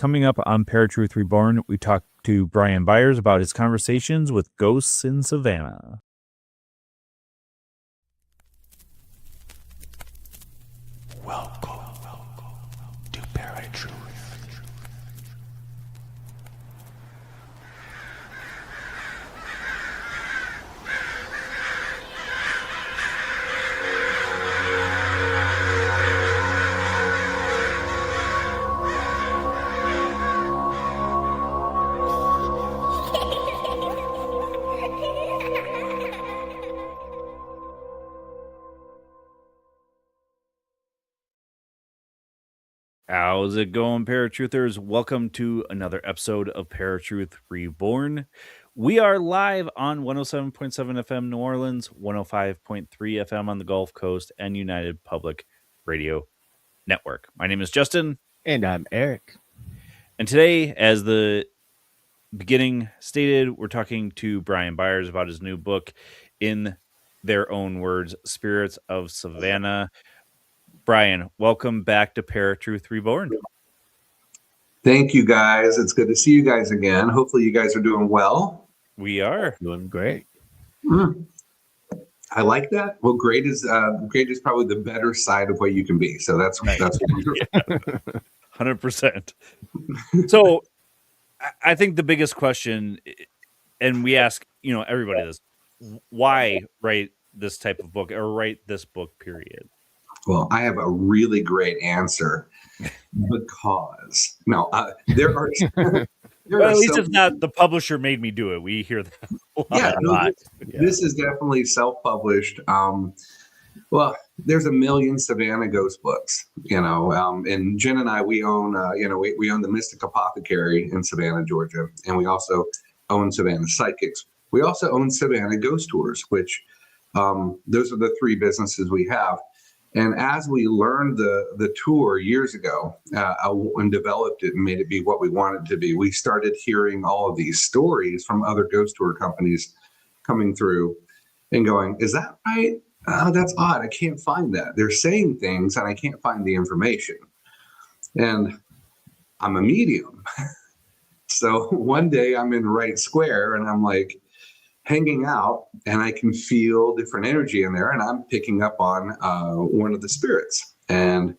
Coming up on ParaTruth Reborn, we talk to Brian Byers about his conversations with ghosts in Savannah. Welcome to ParaTruth. How's it going, Paratruthers? Welcome to another episode of ParaTruth Reborn. We are live on 107.7 FM New Orleans, 105.3 FM on the Gulf Coast, and United Public Radio Network. My name is Justin. And I'm Eric. And today, as the beginning stated, we're talking to Brian Byers about his new book, In Their Own Words, Spirits of Savannah. Brian, welcome back to ParaTruth Reborn. Thank you, guys. It's good to see you guys again. Hopefully you guys are doing well. We are. Doing great. I like that. Well, great is probably the better side of what you can be. So that's wonderful. 100%. So I think the biggest question, and we ask, everybody this, why write this type of book or write this book, period? Well, I have a really great answer because there are. Well, at least it's not the publisher made me do it. We hear that a lot. This is definitely self-published. Well, there's a million Savannah Ghost books, and Jen and I, we own, we own the Mystic Apothecary in Savannah, Georgia, and we also own Savannah Psychics. We also own Savannah Ghost Tours, which those are the three businesses we have. And as we learned the tour years ago and developed it and made it be what we wanted to be, we started hearing all of these stories from other ghost tour companies coming through and going, is that right? Oh, that's odd. I can't find that. They're saying things and I can't find the information. And I'm a medium. So one day I'm in Wright Square and I'm like, hanging out, and I can feel different energy in there, and I'm picking up on one of the spirits, and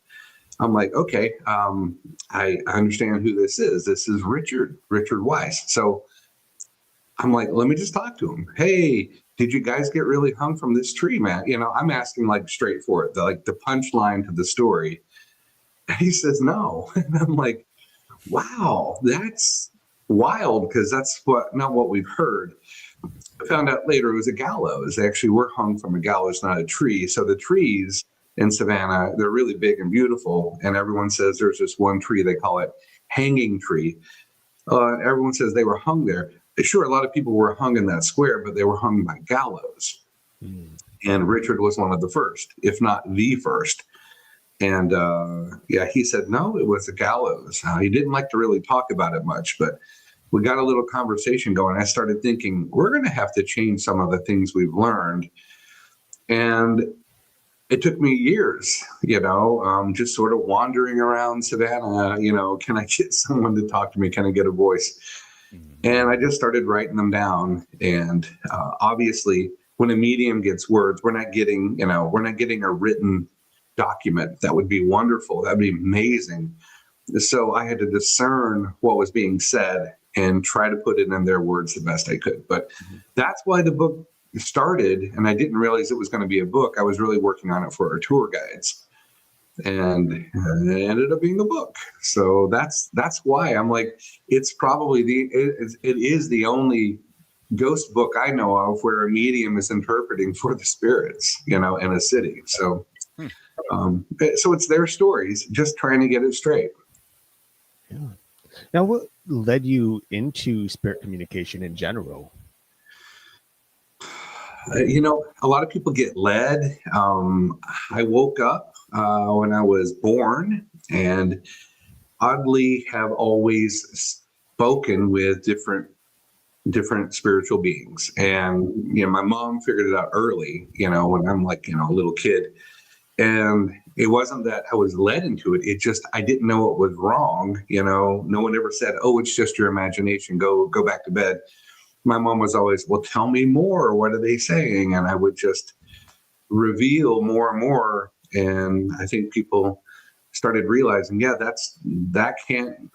I'm like, okay, I understand who this is. This is Richard Weiss. So I'm like, let me just talk to him. Hey, did you guys get really hung from this tree, man? I'm asking like straightforward, the punchline to the story. And he says no, and I'm like, wow, that's wild, because that's not what we've heard. I found out later it was a gallows. They actually were hung from a gallows, not a tree. So the trees in Savannah, they're really big and beautiful. And everyone says there's this one tree, they call it hanging tree. Everyone says they were hung there. Sure, a lot of people were hung in that square, but they were hung by gallows. And Richard was one of the first, if not the first. And he said, no, it was a gallows. He didn't like to really talk about it much, but we got a little conversation going. I started thinking, we're going to have to change some of the things we've learned. And it took me years, just sort of wandering around Savannah, can I get someone to talk to me? Can I get a voice? And I just started writing them down. And obviously, when a medium gets words, we're not getting a written document. That would be wonderful. That'd be amazing. So I had to discern what was being said and try to put it in their words the best I could. But that's why the book started, and I didn't realize it was going to be a book. I was really working on it for our tour guides, and it ended up being a book. So that's why I'm like, it's probably it is the only ghost book I know of where a medium is interpreting for the spirits, in a city. So, so it's their stories, just trying to get it straight. Yeah. Now, what led you into spirit communication in general? A lot of people get led. I woke up when I was born and oddly have always spoken with different spiritual beings. And, my mom figured it out early, when I'm like, a little kid. And it wasn't that I was led into it. It just, I didn't know what was wrong. No one ever said, oh, it's just your imagination. Go back to bed. My mom was always, well, tell me more. What are they saying? And I would just reveal more and more. And I think people started realizing, yeah, that can't,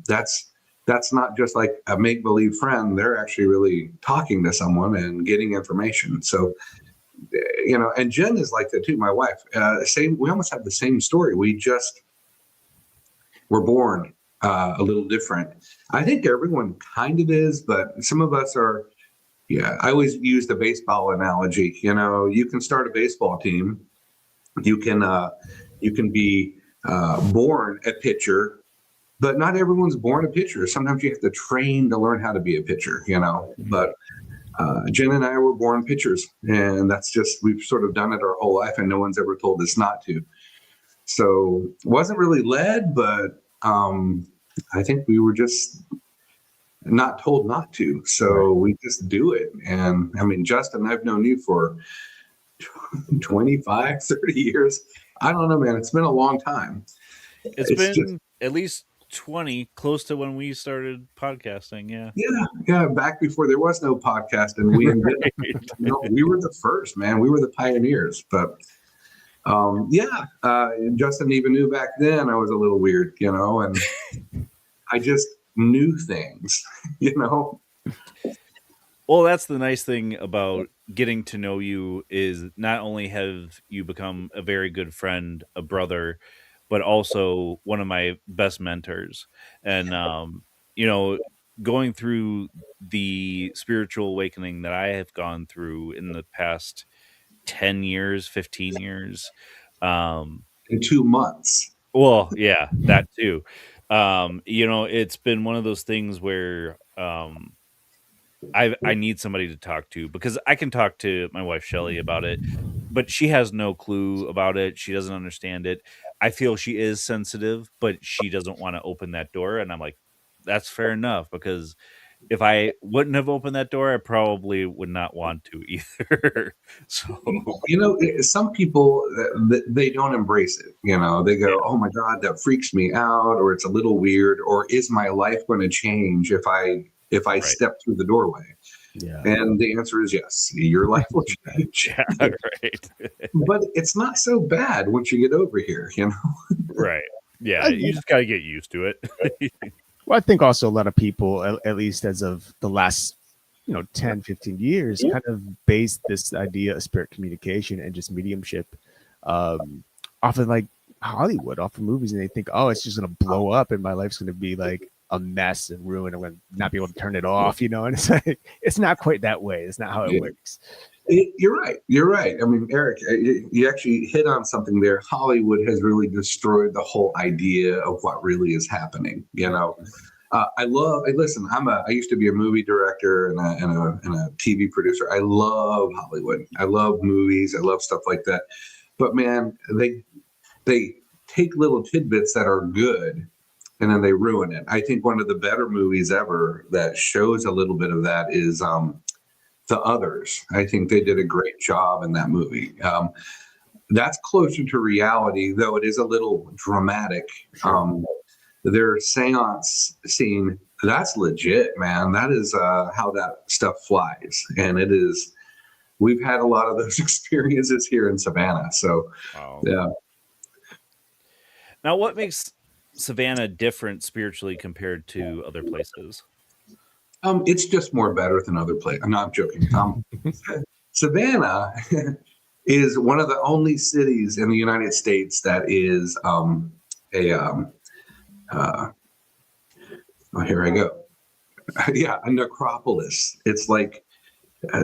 that's not just like a make-believe friend. They're actually really talking to someone and getting information. So, and Jen is like that too, my wife. We almost have the same story. We just were born a little different. I think everyone kind of is, but some of us are. Yeah, I always use the baseball analogy. You can start a baseball team. You can be born a pitcher, but not everyone's born a pitcher. Sometimes you have to train to learn how to be a pitcher. But Jen and I were born pitchers, and that's just, we've sort of done it our whole life, and no one's ever told us not to. So wasn't really led, but I think we were just not told not to. So we just do it. And I mean, Justin, I've known you for 25, 30 years. I don't know, man. It's been a long time. It's been at least 20, close to when we started podcasting. Yeah. Back before there was no podcast, and we invented, we were the first, man. We were the pioneers. But Justin even knew back then I was a little weird, and I just knew things, Well, that's the nice thing about getting to know you, is not only have you become a very good friend, a brother, but also one of my best mentors. And, going through the spiritual awakening that I have gone through in the past 10 years, 15 years. In 2 months. Well, yeah, that too. It's been one of those things where I need somebody to talk to, because I can talk to my wife Shelly about it, but she has no clue about it. She doesn't understand it. I feel she is sensitive, but she doesn't want to open that door. And I'm like, that's fair enough, because if I wouldn't have opened that door, I probably would not want to either. So, some people, they don't embrace it. They go, oh my God, that freaks me out, or it's a little weird, or is my life going to change if I step through the doorway? Yeah. And the answer is yes, your life will change. Yeah, right. But it's not so bad once you get over here, Right. Yeah, you just got to get used to it. Well, I think also a lot of people, at least as of the last, 10, 15 years, kind of based this idea of spirit communication and just mediumship off of like Hollywood, off of movies. And they think, oh, it's just going to blow up and my life's going to be like a mess and ruined. I'm going to not be able to turn it off, and it's like, it's not quite that way. It's not how it works. You're right. I mean, Eric, you actually hit on something there. Hollywood has really destroyed the whole idea of what really is happening. Listen, I used to be a movie director and a TV producer. I love Hollywood. I love movies. I love stuff like that. But man, they take little tidbits that are good and then they ruin it. I think one of the better movies ever that shows a little bit of that is The Others. I think they did a great job in that movie. That's closer to reality, though it is a little dramatic. Sure. Their seance scene, that's legit, man. That is how that stuff flies. And it is, we've had a lot of those experiences here in Savannah. So, wow. Yeah. Now, what makes Savannah different spiritually compared to other places? It's just more better than other places. I'm not joking. Savannah is one of the only cities in the United States that is here I go. A necropolis. It's like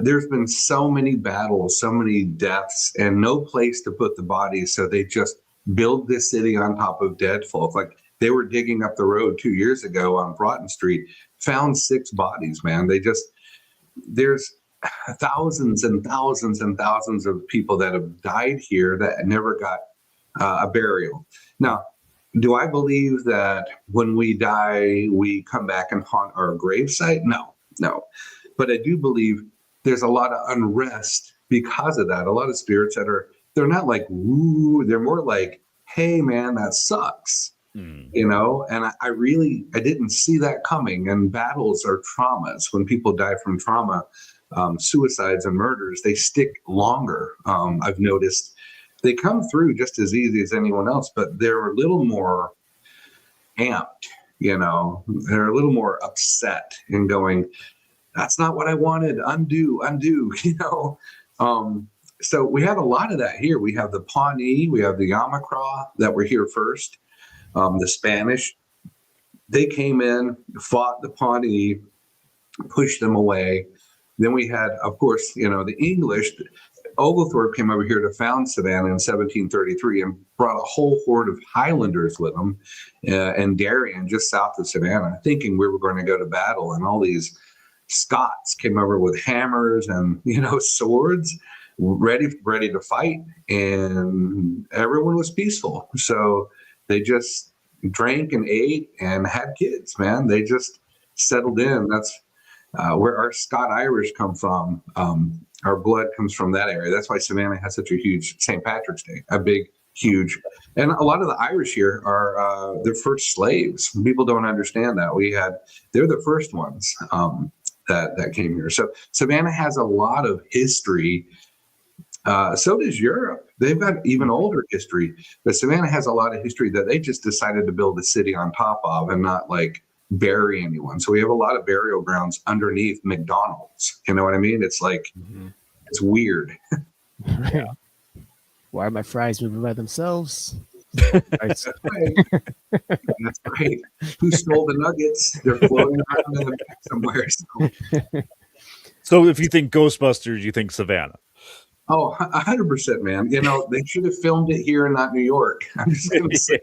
there's been so many battles, so many deaths, and no place to put the bodies. So they just build this city on top of dead folk. Like they were digging up the road 2 years ago on Broughton Street, found 6 bodies, man. There's thousands and thousands and thousands of people that have died here that never got a burial. Now, do I believe that when we die, we come back and haunt our gravesite? No. But I do believe there's a lot of unrest because of that. A lot of spirits that are they're not like, woo, they're more like, hey man, that sucks. You know, and I didn't see that coming. And battles are traumas. When people die from trauma, suicides and murders, they stick longer. I've noticed they come through just as easy as anyone else, but they're a little more amped, you know, they're a little more upset and going, that's not what I wanted. Undo, you know. So we have a lot of that here. We have the Pawnee, we have the Yamacraw that were here first. The Spanish, they came in, fought the Pawnee, pushed them away. Then we had, of course, you know, the English. Oglethorpe came over here to found Savannah in 1733 and brought a whole horde of Highlanders with them in Darien, just south of Savannah, thinking we were going to go to battle. And all these Scots came over with hammers and, you know, swords, ready to fight. And everyone was peaceful. So they just drank and ate and had kids, man. They just settled in. That's where our Scot-Irish come from. Our blood comes from that area. That's why Savannah has such a huge St. Patrick's Day, a big, huge. And a lot of the Irish here are their first slaves. People don't understand that. They're the first ones that came here. So Savannah has a lot of history. So does Europe. They've got even older history, but Savannah has a lot of history that they just decided to build a city on top of and not like bury anyone. So we have a lot of burial grounds underneath McDonald's. You know what I mean? It's like, it's weird. Yeah. Why are my fries moving by themselves? That's right. That's right. Who stole the nuggets? They're floating around in the back somewhere. So if you think Ghostbusters, you think Savannah. Oh, 100%, man. You know, they should have filmed it here and not New York. I'm just going to say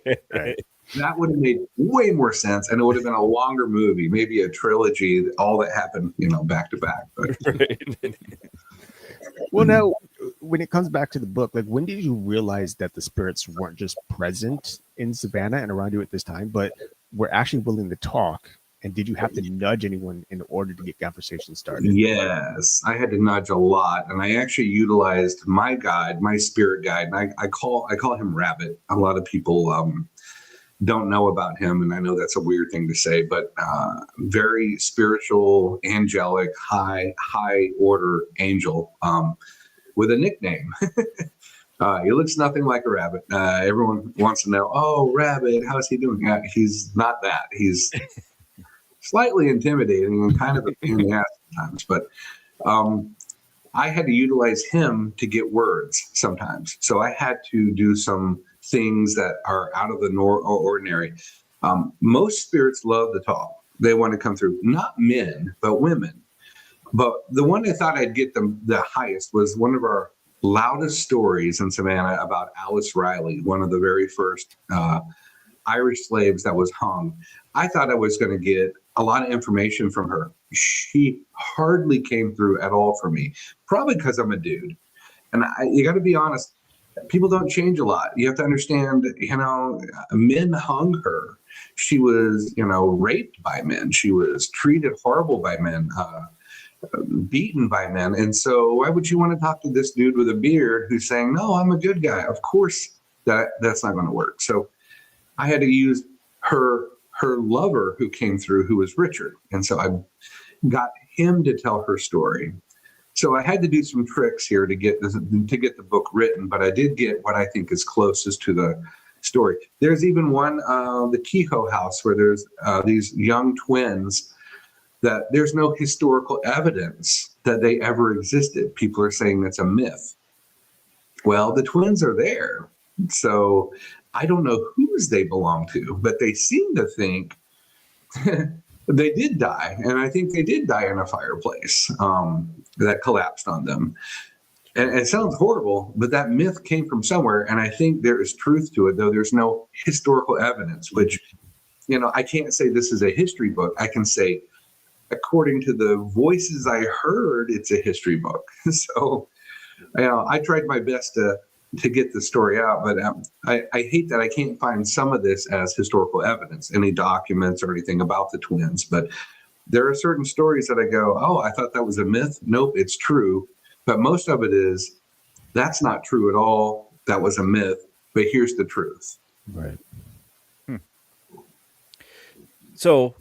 that would have made way more sense, and it would have been a longer movie, maybe a trilogy, all that happened, you know, back to back. But. Well, now, when it comes back to the book, like, when did you realize that the spirits weren't just present in Savannah and around you at this time, but were actually willing to talk? And did you have to nudge anyone in order to get conversations started? Yes, I had to nudge a lot, and I actually utilized my guide, my spirit guide. And I call him Rabbit. A lot of people don't know about him, and I know that's a weird thing to say, but very spiritual, angelic, high order angel with a nickname. He looks nothing like a rabbit. Everyone wants to know, oh, Rabbit, how's he doing? He's not that. He's slightly intimidating and kind of a pain in the ass sometimes, but I had to utilize him to get words sometimes. So I had to do some things that are out of the ordinary. Most spirits love to talk. They want to come through, not men, but women. But the one I thought I'd get them the highest was one of our loudest stories in Savannah about Alice Riley, one of the very first Irish slaves that was hung. I thought I was going to get a lot of information from her. She hardly came through at all for me, probably because I'm a dude. And you got to be honest, people don't change a lot. You have to understand, you know, men hung her. She was, you know, raped by men. She was treated horrible by men, beaten by men. And so why would you want to talk to this dude with a beard who's saying, no, I'm a good guy? Of course that's not going to work. So I had to use her lover who came through, who was Richard. And so I got him to tell her story. So I had to do some tricks here to get the book written, but I did get what I think is closest to the story. There's even one, the Kehoe house, where there's these young twins that there's no historical evidence that they ever existed. People are saying it's a myth. Well, the twins are there. So I don't know whose they belong to, but they seem to think they did die. And I think they did die in a fireplace that collapsed on them. And it sounds horrible, but that myth came from somewhere. And I think there is truth to it, though there's no historical evidence, which, you know, I can't say this is a history book. I can say, according to the voices I heard, it's a history book. So, you know, I tried my best to get the story out, but I hate that I can't find some of this as historical evidence, any documents or anything about the twins. But there are certain stories that I go, oh, I thought that was a myth. Nope, it's true. But most of it is That's not true at all. That was a myth, but here's the truth. Right. So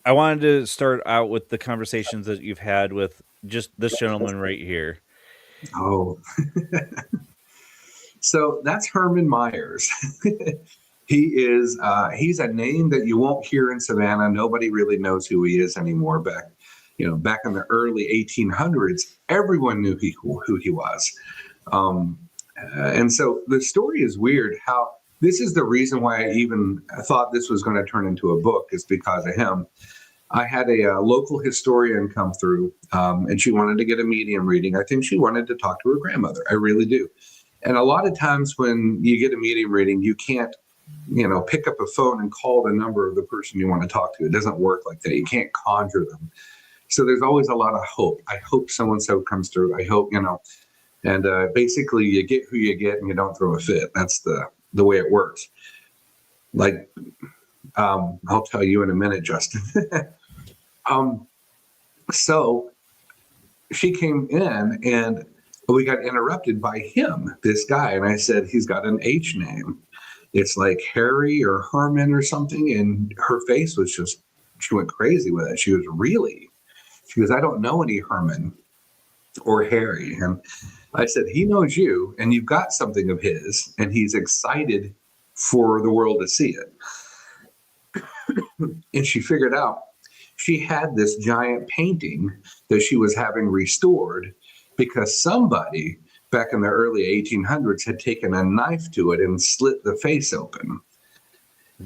I wanted to start out with the conversations that you've had with just this gentleman right here. Oh, so that's Herman Myers. He's a name that you won't hear in Savannah. Nobody really knows who he is anymore. Back in the early 1800s, everyone knew who he was. And so the story is weird. How this is the reason why I even thought this was going to turn into a book, is because of him. I had a local historian come through, and she wanted to get a medium reading. I think she wanted to talk to her grandmother. I really do. And a lot of times when you get a medium reading, you can't, pick up a phone and call the number of the person you want to talk to. It doesn't work like that. You can't conjure them. So there's always a lot of hope. I hope so-and-so comes through. I hope, and basically you get who you get and you don't throw a fit. That's the way it works. Like, I'll tell you in a minute, Justin. So she came in and we got interrupted by him, this guy. And I said, he's got an H name. It's like Harry or Herman or something. And her face was just, she went crazy with it. She goes, I don't know any Herman or Harry. And I said, he knows you and you've got something of his and he's excited for the world to see it. And she figured out she had this giant painting that she was having restored because somebody back in the early 1800s had taken a knife to it and slit the face open.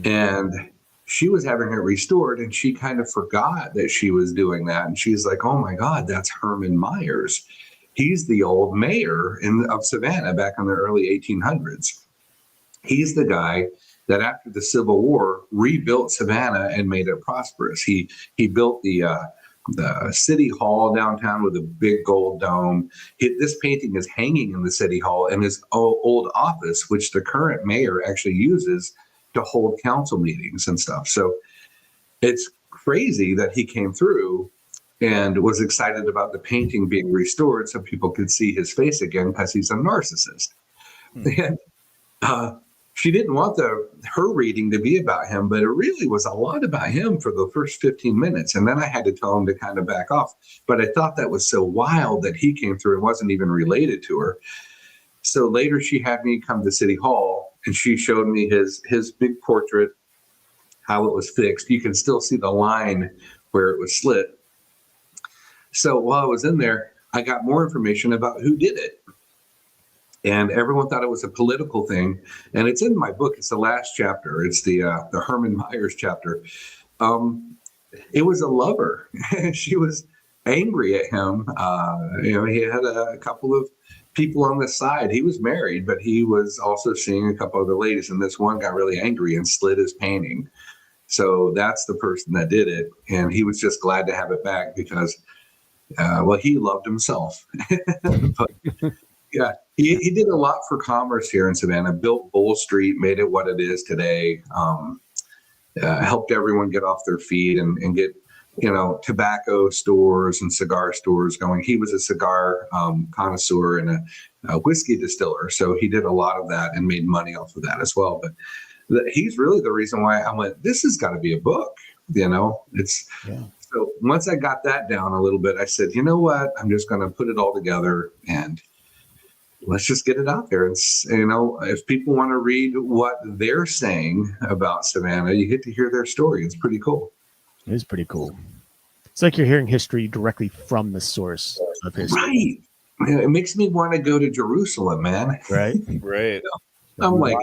And she was having it restored and she kind of forgot that she was doing that. And she's like, oh my God, that's Herman Myers. He's the old mayor of Savannah back in the early 1800s. He's the guy that after the Civil War rebuilt Savannah and made it prosperous. He built the city hall downtown with a big gold dome. This painting is hanging in the city hall in his old office, which the current mayor actually uses to hold council meetings and stuff. So it's crazy that he came through and was excited about the painting being restored so people could see his face again because he's a narcissist. And she didn't want her reading to be about him, but it really was a lot about him for the first 15 minutes. And then I had to tell him to kind of back off. But I thought that was so wild that he came through and wasn't even related to her. So later she had me come to City Hall and she showed me his big portrait, how it was fixed. You can still see the line where it was slit. So while I was in there, I got more information about who did it. And everyone thought it was a political thing. And it's in my book. It's the last chapter. It's the Herman Myers chapter. It was a lover. She was angry at him. He had a couple of people on the side. He was married, but he was also seeing a couple other ladies. And this one got really angry and slit his painting. So that's the person that did it. And he was just glad to have it back because, he loved himself. But, yeah, he did a lot for commerce here in Savannah, built Bull Street, made it what it is today, helped everyone get off their feet and get, tobacco stores and cigar stores going. He was a cigar connoisseur and a whiskey distiller. So he did a lot of that and made money off of that as well. But he's really the reason why I went, this has got to be a book, So once I got that down a little bit, I said, you know what, I'm just going to put it all together and let's just get it out there. And, if people want to read what they're saying about Savannah, you get to hear their story. It's pretty cool. It is pretty cool. It's like you're hearing history directly from the source of history. Right. It makes me want to go to Jerusalem, man. Right. Right. I'm like,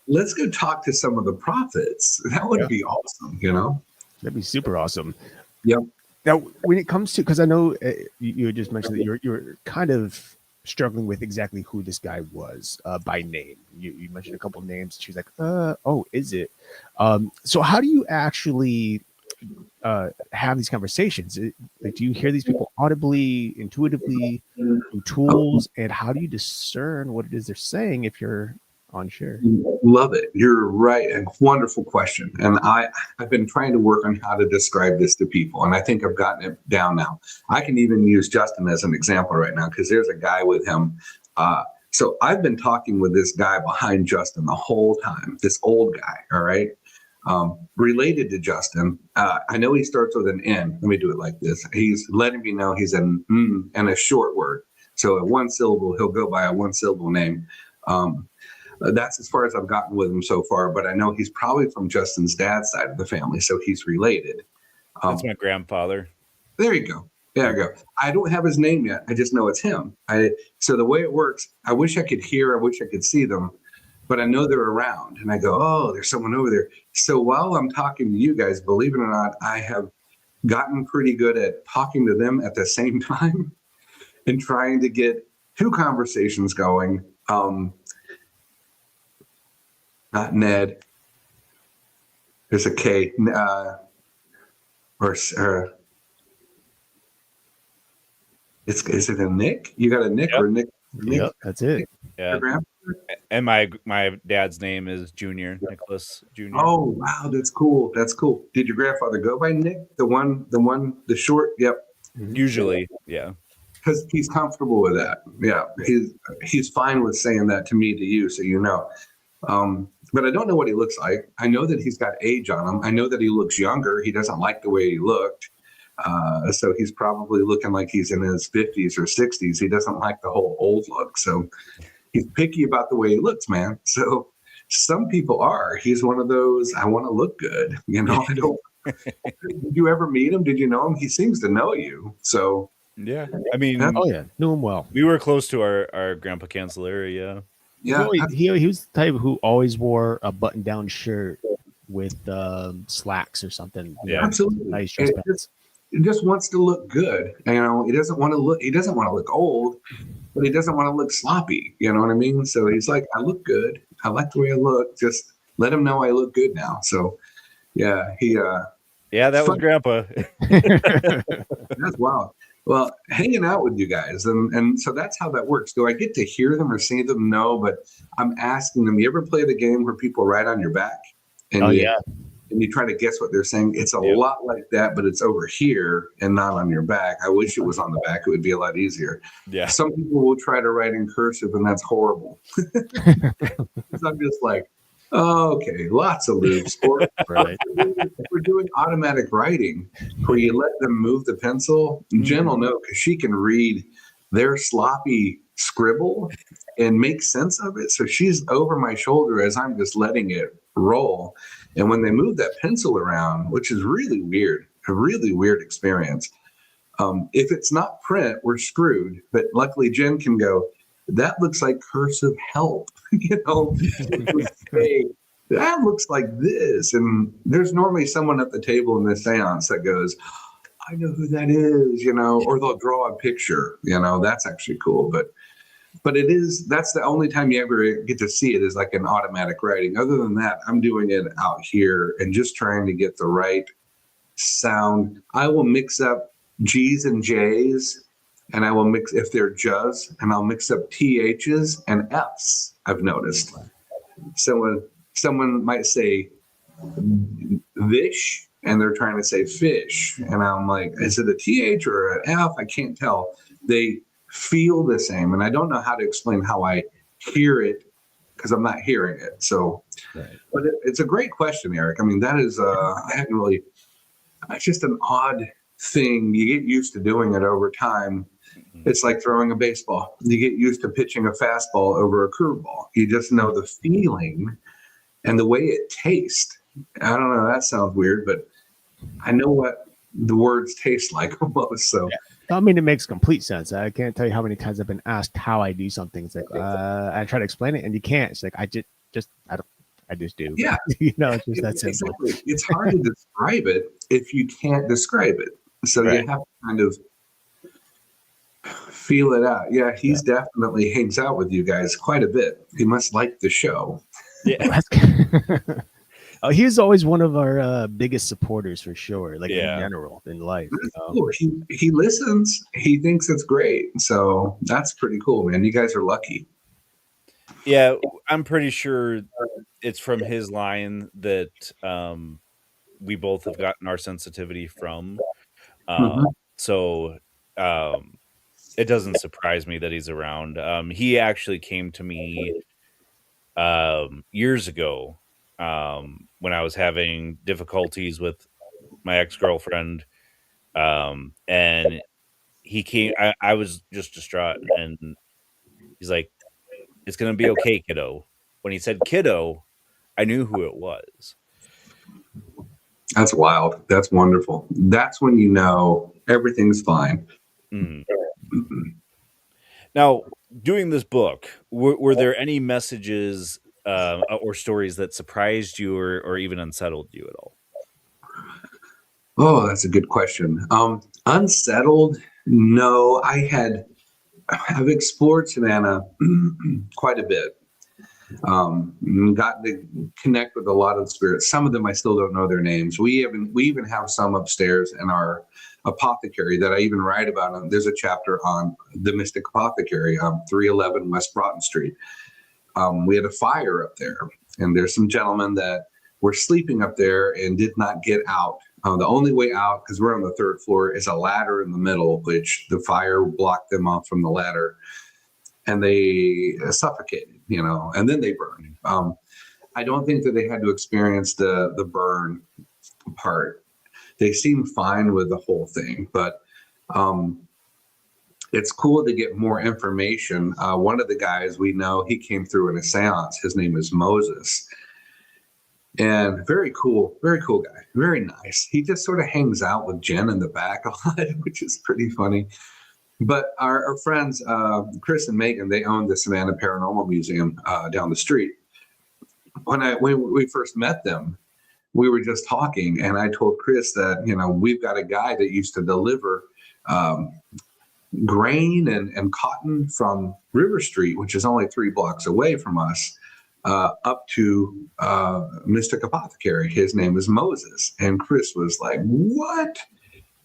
let's go talk to some of the prophets. That would be awesome, That'd be super awesome. Yep. Now, when it comes to, because I know you had just mentioned that you're kind of struggling with exactly who this guy was by name. You mentioned a couple of names. She was like, is it? So how do you actually have these conversations? Do you hear these people audibly, intuitively, through tools? And how do you discern what it is they're saying if you're on sure. Love it. You're right. And wonderful question. And I've been trying to work on how to describe this to people. And I think I've gotten it down now. I can even use Justin as an example right now, because there's a guy with him. So I've been talking with this guy behind Justin the whole time, this old guy. All right. Related to Justin. I know he starts with an N. Let me do it like this. He's letting me know he's an and a short word. So at one syllable, he'll go by a one syllable name. That's as far as I've gotten with him so far, but I know he's probably from Justin's dad's side of the family, so he's related. That's my grandfather. There you go. There you go. I don't have his name yet. I just know it's him. So the way it works, I wish I could hear, I wish I could see them, but I know they're around. And I go, oh, there's someone over there. So while I'm talking to you guys, believe it or not, I have gotten pretty good at talking to them at the same time and trying to get two conversations going. Not Ned. There's a K. Is it a Nick? You got a Nick or Nick? Yep, that's it. Yeah. And my dad's name is Junior, Nicholas Junior. Oh wow, that's cool. That's cool. Did your grandfather go by Nick? The short? Yep. Usually, yeah. Because he's comfortable with that. Yeah, he's fine with saying that to me, to you, so you know. But I don't know what he looks like. I know that he's got age on him. I know that he looks younger. He doesn't like the way he looked. So he's probably looking like he's in his 50s or 60s. He doesn't like the whole old look. So he's picky about the way he looks, man. So some people are. He's one of those, I want to look good. You know, I don't. Did you ever meet him? Did you know him? He seems to know you. So. Yeah. I mean. Oh, yeah. Knew him well. We were close to our Grandpa Cancellara, yeah. Yeah, he was the type who always wore a button-down shirt with slacks or something. Yeah, absolutely. Nice dress pants. He just wants to look good. You know, he doesn't want to look old, but he doesn't want to look sloppy. You know what I mean? So he's like, I look good. I like the way I look. Just let him know I look good now. So yeah, that was Grandpa. That's wild. Well, hanging out with you guys, and so that's how that works. Do I get to hear them or see them? No, but I'm asking them. You ever play the game where people write on your back? And and you try to guess what they're saying? It's a lot like that, but it's over here and not on your back. I wish it was on the back. It would be a lot easier. Yeah. Some people will try to write in cursive, and that's horrible. I'm just like, okay, lots of loops. Or if we're doing automatic writing where you let them move the pencil, Jen will know because she can read their sloppy scribble and make sense of it. So she's over my shoulder as I'm just letting it roll. And when they move that pencil around, which is really weird, a really weird experience. If it's not print, we're screwed. But luckily Jen can go, that looks like cursive help. You know, hey, that looks like this. And there's normally someone at the table in the seance that goes, I know who that is, you know, or they'll draw a picture, you know, that's actually cool. But that's the only time you ever get to see it is like an automatic writing. Other than that, I'm doing it out here and just trying to get the right sound. I will mix up G's and J's. And I will mix, if they're J's, and I'll mix up THs and Fs, I've noticed. Someone might say vish, and they're trying to say fish. And I'm like, is it a TH or an F? I can't tell. They feel the same. And I don't know how to explain how I hear it because I'm not hearing it. So, but it's a great question, Eric. I mean, that is, I hadn't really, it's just an odd thing. You get used to doing it over time. It's like throwing a baseball. You get used to pitching a fastball over a curveball. You just know the feeling and the way it tastes. I don't know. That sounds weird, but I know what the words taste like almost. So, I mean, it makes complete sense. I can't tell you how many times I've been asked how I do something. It's like I try to explain it, and you can't. It's like I just do. Yeah, you know, it's just that simple. Exactly. It's hard to describe it if you can't describe it. So you have to kind of feel it out. Yeah, he's definitely hangs out with you guys quite a bit. He must like the show. Yeah. He's always one of our biggest supporters for sure, like in general in life. Cool. He listens. He thinks it's great. So that's pretty cool, man. You guys are lucky. Yeah, I'm pretty sure it's from his line that we both have gotten our sensitivity from. Uh, Mhm. so it doesn't surprise me that he's around. He actually came to me years ago when I was having difficulties with my ex-girlfriend. And he came, I was just distraught, and he's like, "It's gonna be okay, kiddo." When he said kiddo, I knew who it was. That's wild. That's wonderful. That's when you know everything's fine. Mm. Now, doing this book, were there any messages or stories that surprised you or even unsettled you at all? Oh, that's a good question. Unsettled? No, I've explored Savannah quite a bit. Gotten to connect with a lot of spirits. Some of them I still don't know their names. We even have some upstairs in our apothecary that I even write about. There's a chapter on the Mystic Apothecary, 311 West Broughton Street. We had a fire up there, and there's some gentlemen that were sleeping up there and did not get out. The only way out, because we're on the third floor, is a ladder in the middle, which the fire blocked them off from the ladder, and they suffocated, and then they burned. I don't think that they had to experience the burn part. They seemed fine with the whole thing, but it's cool to get more information. One of the guys we know, he came through in a séance. His name is Moses. And very cool guy, very nice. He just sort of hangs out with Jen in the back a lot, which is pretty funny. But our friends, Chris and Megan, they own the Savannah Paranormal Museum down the street. When we first met them, we were just talking, and I told Chris that, we've got a guy that used to deliver grain and cotton from River Street, which is only 3 blocks away from us, up to Mystic Apothecary. His name is Moses. And Chris was like, what?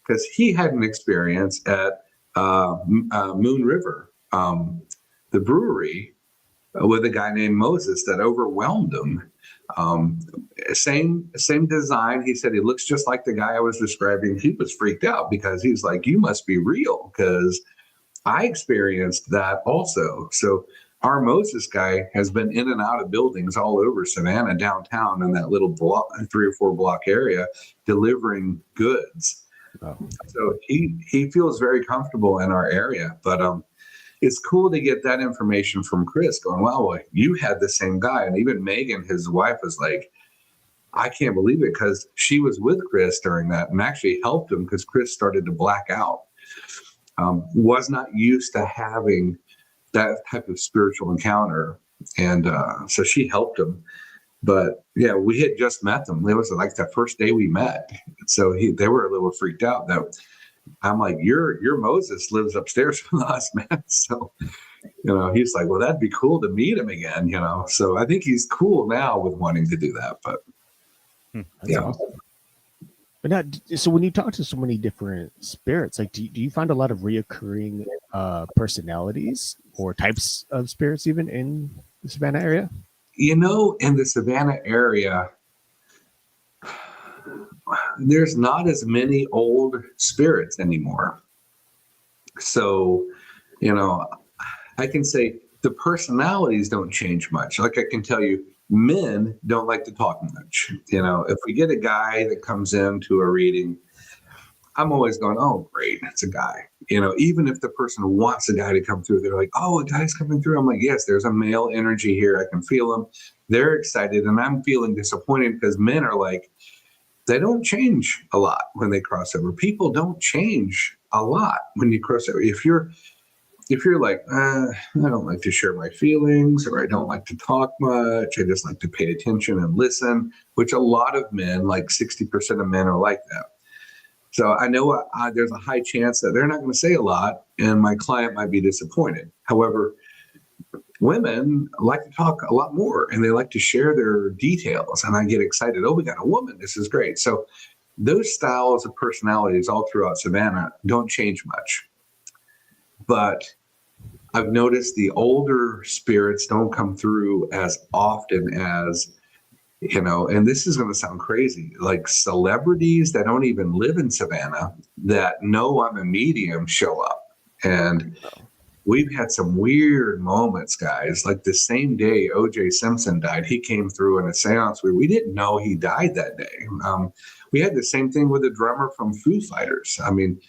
Because he had an experience at Moon River, the brewery, with a guy named Moses that overwhelmed him. Same design. He said he looks just like the guy I was describing. He was freaked out because he's like, you must be real, because I experienced that also. So our Moses guy has been in and out of buildings all over Savannah, downtown, in that little block, 3 or 4 block area, delivering goods. Oh. So he feels very comfortable in our area. But it's cool to get that information from Chris, going, wow, you had the same guy. And even Megan, his wife, was like, I can't believe it, because she was with Chris during that and actually helped him, because Chris started to black out. Was not used to having that type of spiritual encounter. And so she helped him. But yeah, we had just met them. It was like the first day we met. So they were a little freaked out. That I'm like, your Moses lives upstairs from us, man. So, he's like, well, that'd be cool to meet him again, So I think he's cool now with wanting to do that. But That's awesome. But now, so when you talk to so many different spirits, like, do you find a lot of reoccurring personalities or types of spirits even in the Savannah area? In the Savannah area, there's not as many old spirits anymore. So, I can say the personalities don't change much. Like I can tell you, men don't like to talk much. If we get a guy that comes into a reading, I'm always going, oh, great, it's a guy. Even if the person wants a guy to come through, they're like, oh, a guy's coming through. I'm like, yes, there's a male energy here. I can feel them. They're excited, and I'm feeling disappointed, because men are like, they don't change a lot when they cross over. People don't change a lot when you cross over. If you're like, I don't like to share my feelings, or I don't like to talk much, I just like to pay attention and listen, which a lot of men, like 60% of men, are like that. So I know there's a high chance that they're not going to say a lot, and my client might be disappointed. However, women like to talk a lot more, and they like to share their details, and I get excited. Oh, we got a woman. This is great. So those styles of personalities all throughout Savannah don't change much. But I've noticed the older spirits don't come through as often as, and this is going to sound crazy, like celebrities that don't even live in Savannah that know I'm a medium show up. And we've had some weird moments, guys. Like the same day O.J. Simpson died, he came through in a seance where we didn't know he died that day. We had the same thing with the drummer from Foo Fighters. I mean,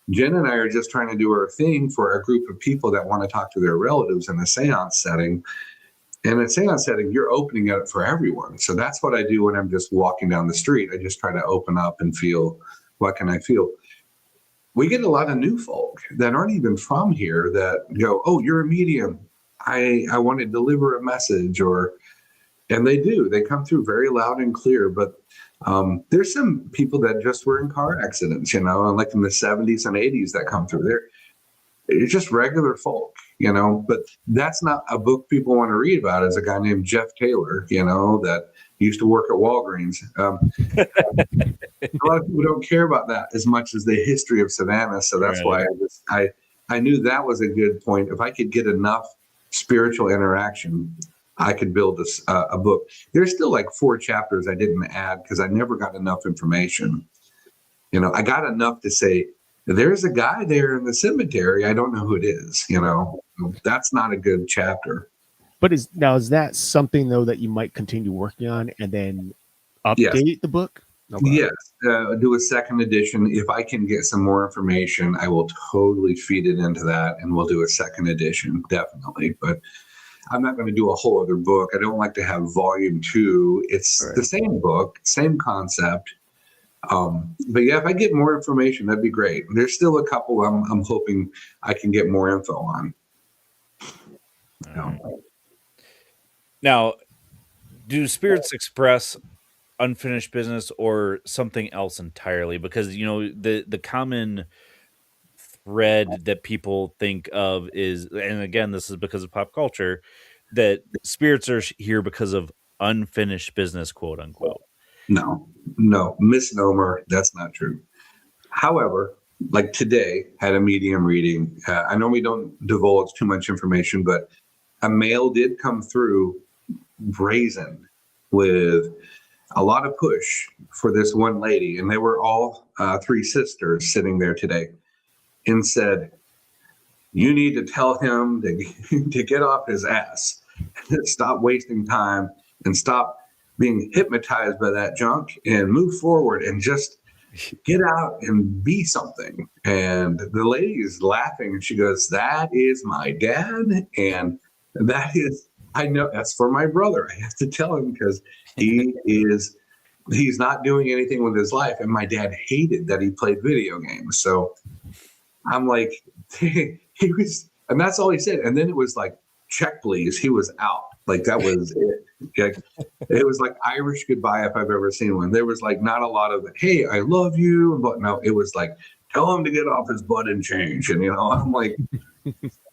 Jen and I are just trying to do our thing for a group of people that want to talk to their relatives in a seance setting. And in a seance setting, you're opening it up for everyone. So that's what I do when I'm just walking down the street. I just try to open up and feel, what can I feel? We get a lot of new folk that aren't even from here that go, oh, you're a medium. I want to deliver a message, and they do. They come through very loud and clear. But there's some people that just were in car accidents, and like in the 70s and 80s that come through there. It's just regular folk, but that's not a book people want to read about. Is a guy named Jeff Taylor, that used to work at Walgreens. A lot of people don't care about that as much as the history of Savannah. So that's why I knew that was a good point. If I could get enough spiritual interaction, I could build a book. There's still like 4 chapters I didn't add because I never got enough information. I got enough to say, there's a guy there in the cemetery. I don't know who it is. That's not a good chapter. But is that something though that you might continue working on and then update the book? Okay. Yes, do a second edition. If I can get some more information, I will totally feed it into that, and we'll do a second edition, definitely. But I'm not going to do a whole other book. I don't like to have volume 2. It's the same book, same concept. But yeah, if I get more information, that'd be great. There's still a couple I'm hoping I can get more info on. Now, do spirits express unfinished business or something else entirely? Because the common thread that people think of is, and again, this is because of pop culture, that spirits are here because of unfinished business, quote unquote. No, misnomer. That's not true. However, like today, had a medium reading. I know we don't divulge too much information, but a male did come through brazen with a lot of push for this one lady. And they were all 3 sisters sitting there today, and said, you need to tell him to get off his ass, stop wasting time, and stop being hypnotized by that junk, and move forward and just get out and be something. And the lady is laughing, and she goes, that is my dad. And that is, I know that's for my brother. I have to tell him because he's not doing anything with his life. And my dad hated that he played video games. So I'm like, he was, and that's all he said. And then it was like, check please. He was out. Like that was it. Like, it was like Irish goodbye if I've ever seen one. There was like not a lot of, hey, I love you. But no, it was like, tell him to get off his butt and change. And, I'm like,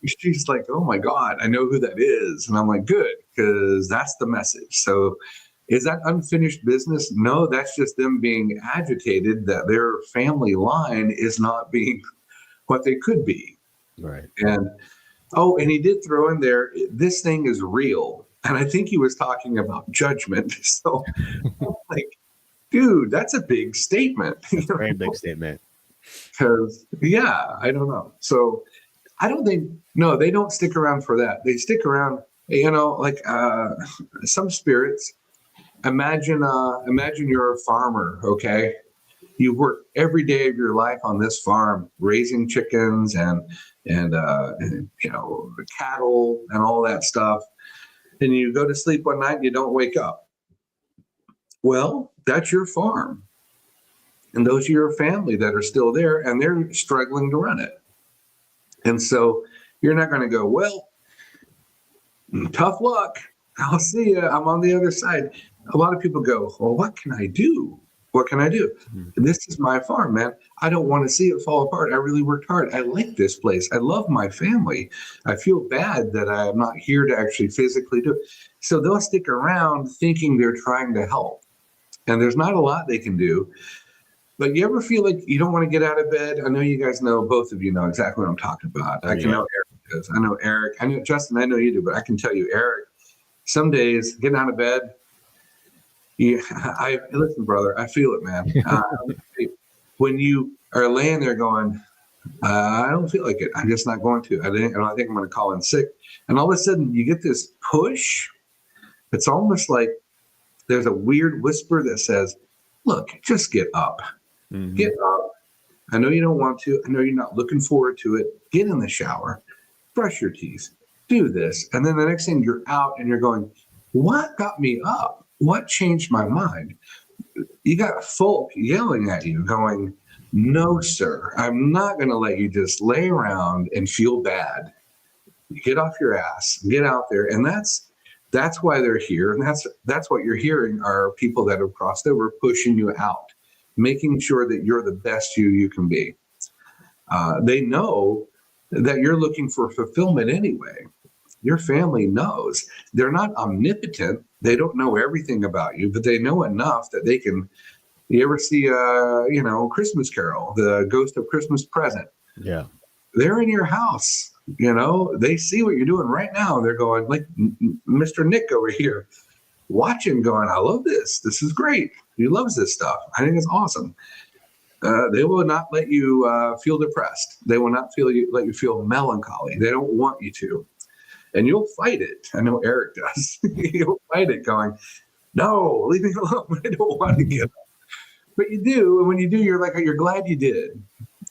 she's like, oh my God, I know who that is. And I'm like, good, because that's the message. So is that unfinished business? No, that's just them being agitated that their family line is not being what they could be. Right. And he did throw in there, this thing is real. And I think he was talking about judgment. So I'm like, dude, that's a big statement. Very big statement. Because, I don't know. So I don't think, no, they don't stick around for that. They stick around, like some spirits. Imagine you're a farmer, okay? You work every day of your life on this farm, raising chickens and cattle and all that stuff. And you go to sleep one night and you don't wake up. Well, that's your farm. And those are your family that are still there, and they're struggling to run it. And so you're not going to go, well, tough luck. I'll see you. I'm on the other side. A lot of people go, well, what can I do? What can I do? Mm-hmm. This is my farm, man. I don't want to see it fall apart. I really worked hard. I like this place. I love my family. I feel bad that I'm not here to actually physically do it. So they'll stick around thinking they're trying to help. And there's not a lot they can do. But you ever feel like you don't want to get out of bed? I know you guys know, both of you know exactly what I'm talking about. I can know Eric is. I know Eric. I know Justin. I know you do, but I can tell you, Eric. Some days getting out of bed. Yeah, listen, brother. I feel it, man. When you are laying there going, I don't feel like it. I'm just not going to. I think I'm going to call in sick. And all of a sudden, you get this push. It's almost like there's a weird whisper that says, "Look, just get up. Mhm. Get up. I know you don't want to. I know you're not looking forward to it. Get in the shower, brush your teeth, do this." And then the next thing you're out and you're going, what got me up? What changed my mind? You got folk yelling at you going, no, sir, I'm not going to let you just lay around and feel bad. Get off your ass, get out there. And that's why they're here. And that's what you're hearing are people that have crossed over pushing you out, making sure that you're the best you can be. They know that you're looking for fulfillment anyway. Your family knows. They're not omnipotent. They don't know everything about you, but they know enough that they can. You ever see Christmas Carol, the Ghost of Christmas Present? Yeah. They're in your house. They see what you're doing right now. They're going like Mr. Nick over here, watching, going, I love this. This is great. He loves this stuff. I think it's awesome. They will not let you feel depressed. They will not let you feel melancholy. They don't want you to. And you'll fight it. I know Eric does. You'll fight it going, no, leave me alone. I don't want to get up. But you do. And when you do, you're glad you did,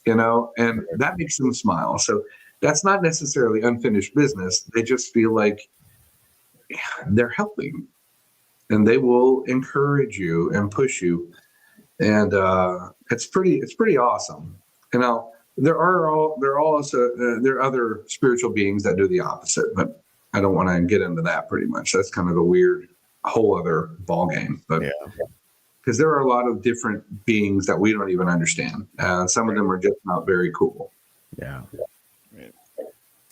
and that makes them smile. So that's not necessarily unfinished business. They just feel like they're helping, and they will encourage you and push you. And it's pretty awesome. There are other spiritual beings that do the opposite, but I don't want to get into that pretty much. That's kind of a weird whole other ball game. But because there are a lot of different beings that we don't even understand. Some of them are just not very cool. Yeah.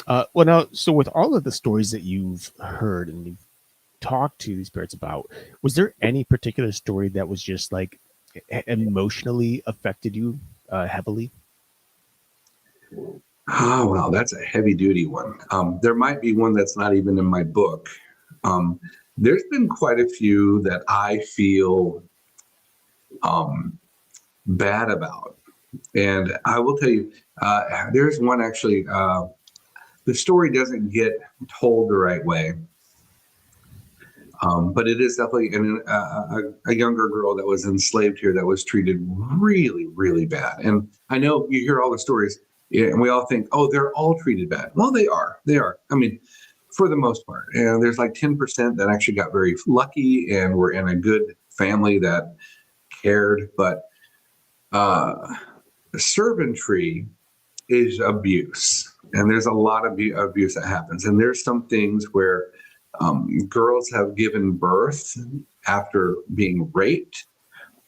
Well, now, so with all of the stories that you've heard and you've talked to these spirits about, was there any particular story that was just like emotionally affected you heavily? Oh, wow, that's a heavy duty one. There might be one that's not even in my book. There's been quite a few that I feel bad about. And I will tell you, there's one actually, the story doesn't get told the right way. But it is definitely a younger girl that was enslaved here that was treated really, really bad. And I know you hear all the stories, and we all think, oh, they're all treated bad. Well, they are. They are. I mean, for the most part. And there's like 10% that actually got very lucky and were in a good family that cared. But servantry is abuse. And there's a lot of abuse that happens. And there's some things where girls have given birth after being raped,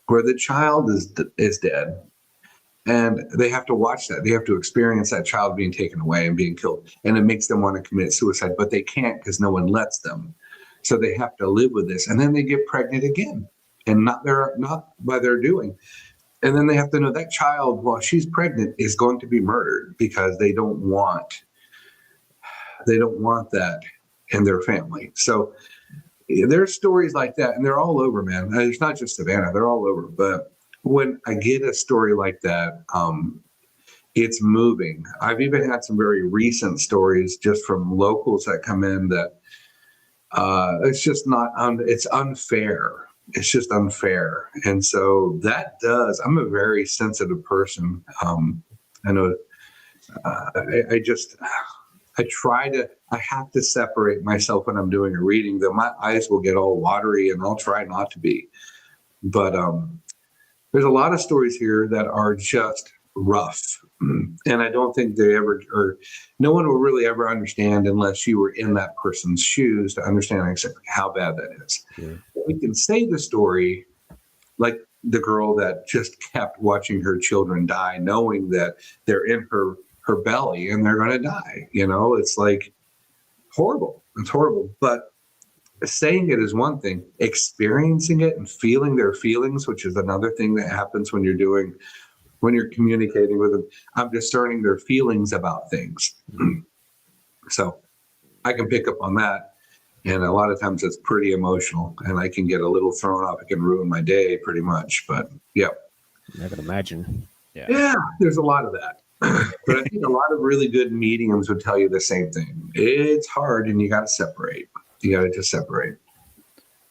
where the child is dead, and they have to watch that. They have to experience that child being taken away and being killed, and it makes them want to commit suicide, but they can't because no one lets them. So they have to live with this, and then they get pregnant again, and not by their doing. And then they have to know that child, while she's pregnant, is going to be murdered because they don't want that in their family. So there's stories like that, and they're all over, man. It's not just Savannah, they're all over. But when I get a story like that, it's moving. I've even had some very recent stories just from locals that come in that it's just not, it's unfair. It's just unfair. And so I'm a very sensitive person. I know I have to separate myself when I'm doing a reading, though my eyes will get all watery, and I'll try not to be. But there's a lot of stories here that are just rough. And I don't think no one will really ever understand unless you were in that person's shoes to understand exactly how bad that is. Yeah. We can say the story like the girl that just kept watching her children die, knowing that they're in her belly and they're going to die. It's like horrible. It's horrible. But saying it is one thing, experiencing it and feeling their feelings, which is another thing that happens when you're communicating with them. I'm discerning their feelings about things. So I can pick up on that. And a lot of times it's pretty emotional and I can get a little thrown off. It can ruin my day pretty much. But yeah. I can imagine. Yeah, there's a lot of that. But I think a lot of really good mediums would tell you the same thing. It's hard and you got to separate. You got to just separate.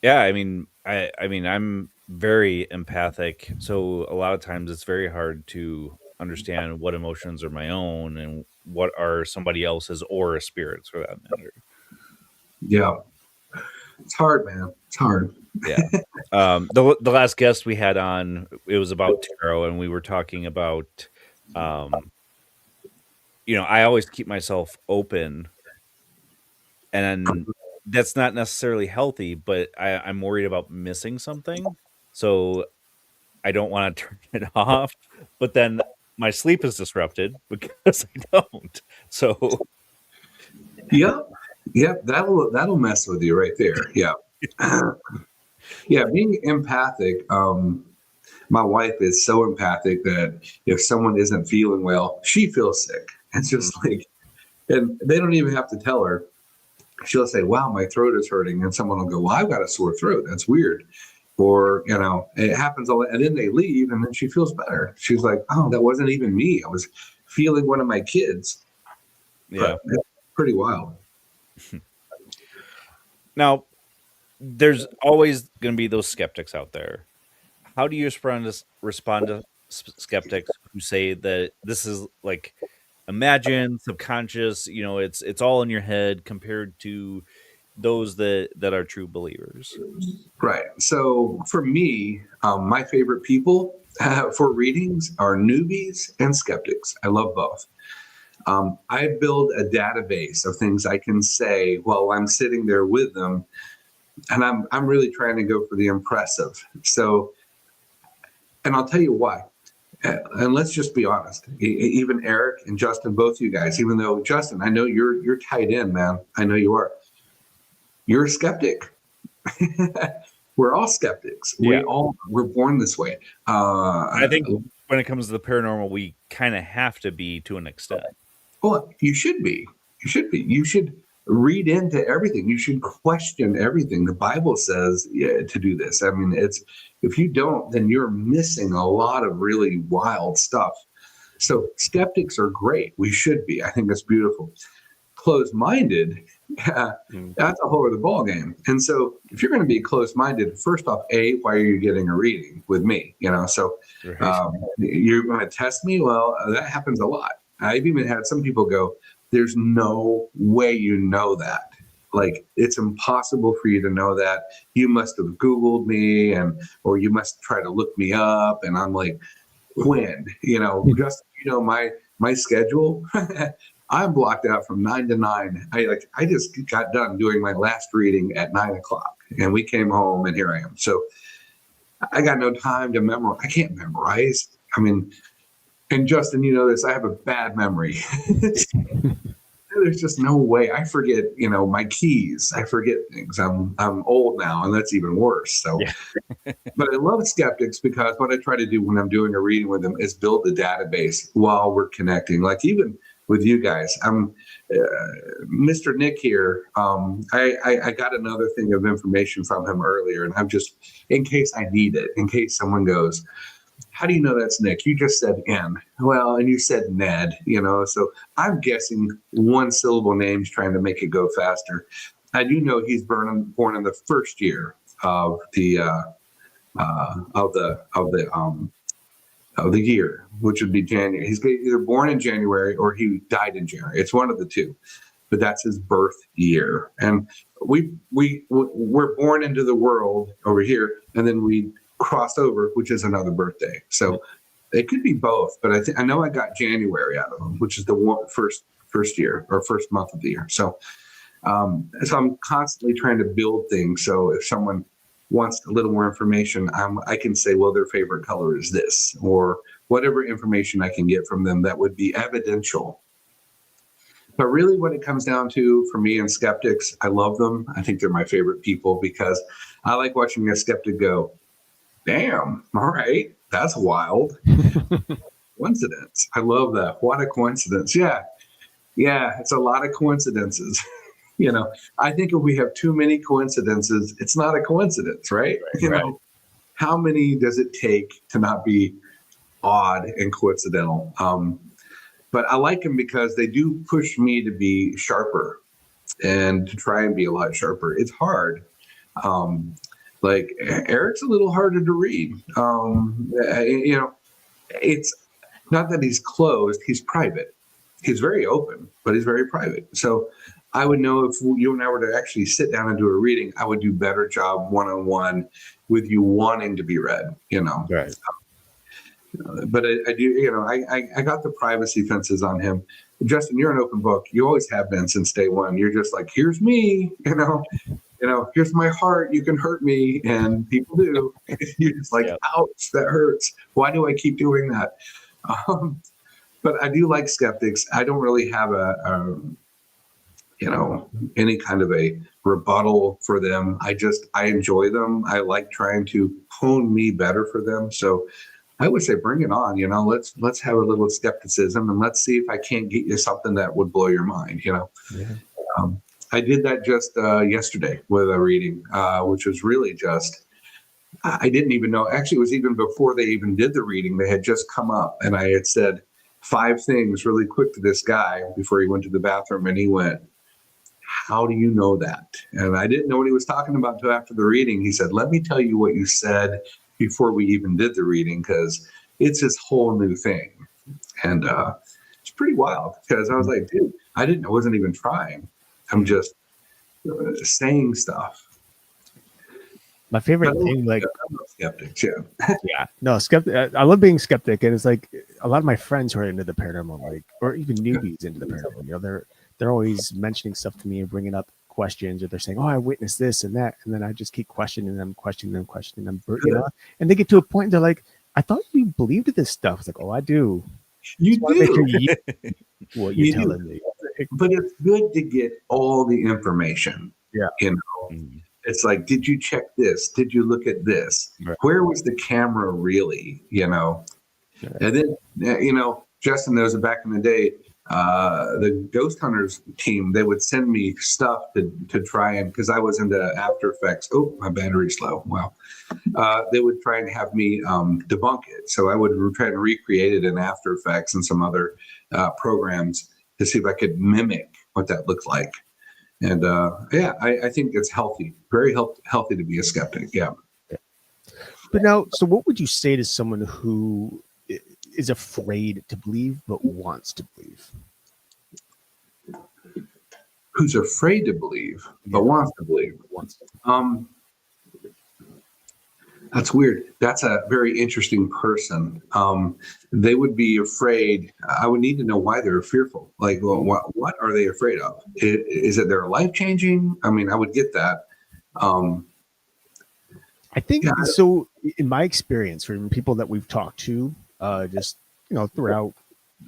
Yeah, I mean, I'm very empathic, so a lot of times it's very hard to understand what emotions are my own and what are somebody else's or a spirit's for that matter. Yeah, it's hard, man. It's hard. Yeah. The last guest we had on, it was about tarot, and we were talking about, I always keep myself open, and that's not necessarily healthy, but I'm worried about missing something, so I don't want to turn it off. But then my sleep is disrupted because I don't. So Yep, that'll mess with you right there. Yeah. Yeah, being empathic. My wife is so empathic that if someone isn't feeling well, she feels sick. It's just like, and they don't even have to tell her. She'll say, "Wow, my throat is hurting," and someone will go, "Well, I've got a sore throat. That's weird." Or it happens all, and then they leave, and then she feels better. She's like, "Oh, that wasn't even me. I was feeling one of my kids." yeah, But it's pretty wild. now there's always going to be those skeptics out there. How do you respond to skeptics who say that this is like imagined, subconscious? It's all in your head compared to those that are true believers. Right. So for me, my favorite people for readings are newbies and skeptics. I love both. I build a database of things I can say while I'm sitting there with them, and I'm really trying to go for the impressive. So, and I'll tell you why. And let's just be honest. Even Eric and Justin, both you guys. Even though Justin, I know you're tied in, man. I know you are. You're a skeptic. We're all skeptics. Yeah. We're born this way. I think when it comes to the paranormal, we kind of have to be to an extent. Well, you should be. You should be. You should read into everything. You should question everything. The Bible says to do this. I mean, if you don't, then you're missing a lot of really wild stuff. So skeptics are great. We should be. I think that's beautiful. Closed-minded, that's a whole other ballgame. And so if you're going to be closed-minded, first off, why are you getting a reading with me? So you're going to test me? Well, that happens a lot. I've even had some people go, there's no way you know that. Like, it's impossible for you to know that. You must have Googled me or you must try to look me up. And I'm like, when? Just, my schedule, I'm blocked out from 9 to 9. I just got done doing my last reading at 9 o'clock and we came home and here I am. So I got no time to memorize. I can't memorize. I mean, and Justin, this, I have a bad memory. There's just no way. I forget, my keys. I forget things. I'm old now, and that's even worse. So, but I love skeptics because what I try to do when I'm doing a reading with them is build the database while we're connecting. Like even with you guys, Mr. Nick here. I got another thing of information from him earlier, and I'm just in case I need it, in case someone goes, how do you know that's Nick? You just said N. Well, and you said Ned, so I'm guessing one syllable names trying to make it go faster. I do know he's born in the first year of the year, which would be January. He's either born in January or he died in January. It's one of the two, but that's his birth year. And we're born into the world over here, and then we crossed over, which is another birthday. So it could be both, but I know I got January out of them, which is the first year or first month of the year. So I'm constantly trying to build things. So if someone wants a little more information, I can say, well, their favorite color is this, or whatever information I can get from them that would be evidential. But really what it comes down to for me and skeptics, I love them. I think they're my favorite people because I like watching a skeptic go, damn, all right, that's wild. Coincidence. I love that. What a coincidence. Yeah. Yeah, it's a lot of coincidences. I think if we have too many coincidences, it's not a coincidence, right? Right. How many does it take to not be odd and coincidental? But I like them because they do push me to be sharper and to try and be a lot sharper. It's hard. Like Eric's a little harder to read. It's not that he's closed, he's private. He's very open, but he's very private. So I would know if you and I were to actually sit down and do a reading, I would do better job one-on-one with you wanting to be read, Right. But I do, I got the privacy fences on him. Justin, you're an open book. You always have been since day one. You're just like, here's me, here's my heart. You can hurt me. And people do. You're just like, ouch, that hurts. Why do I keep doing that? But I do like skeptics. I don't really have any kind of a rebuttal for them. I enjoy them. I like trying to hone me better for them. So I would say bring it on, let's have a little skepticism and let's see if I can't get you something that would blow your mind, Yeah. I did that just yesterday with a reading, which was really just, I didn't even know, actually it was even before they even did the reading, they had just come up and I had said 5 things really quick to this guy before he went to the bathroom and he went, how do you know that? And I didn't know what he was talking about until after the reading. He said, let me tell you what you said before we even did the reading, because it's this whole new thing. And it's pretty wild because I was like, dude, I wasn't even trying. I'm just saying stuff. My favorite thing, like skeptics, yeah. yeah, no, skeptic. I love being skeptic, and it's like a lot of my friends who are into the paranormal, like, or even newbies into the paranormal, they're always mentioning stuff to me and bringing up questions, or they're saying, "Oh, I witnessed this and that," and then I just keep questioning them, and they get to a point and they're like, "I thought you believed this stuff." It's like, "Oh, I do." You do. What you're telling me. But it's good to get all the information. Yeah. It's like, did you check this? Did you look at this? Right. Where was the camera really? Right. And then, Justin knows that back in the day, the ghost hunters team, they would send me stuff to try and, because I was into After Effects. Oh, my battery's low. Wow. They would try and have me debunk it. So I would try and recreate it in After Effects and some other programs to see if I could mimic what that looked like. And I think it's healthy, very healthy to be a skeptic. Yeah. But now, so what would you say to someone who is afraid to believe but wants to believe? Who's afraid to believe but wants to believe? That's weird. That's a very interesting person. They would be afraid. I would need to know why they're fearful. Like, well, what are they afraid of? Is it their life changing? I mean, I would get that. I think so. In my experience, from people that we've talked to, just throughout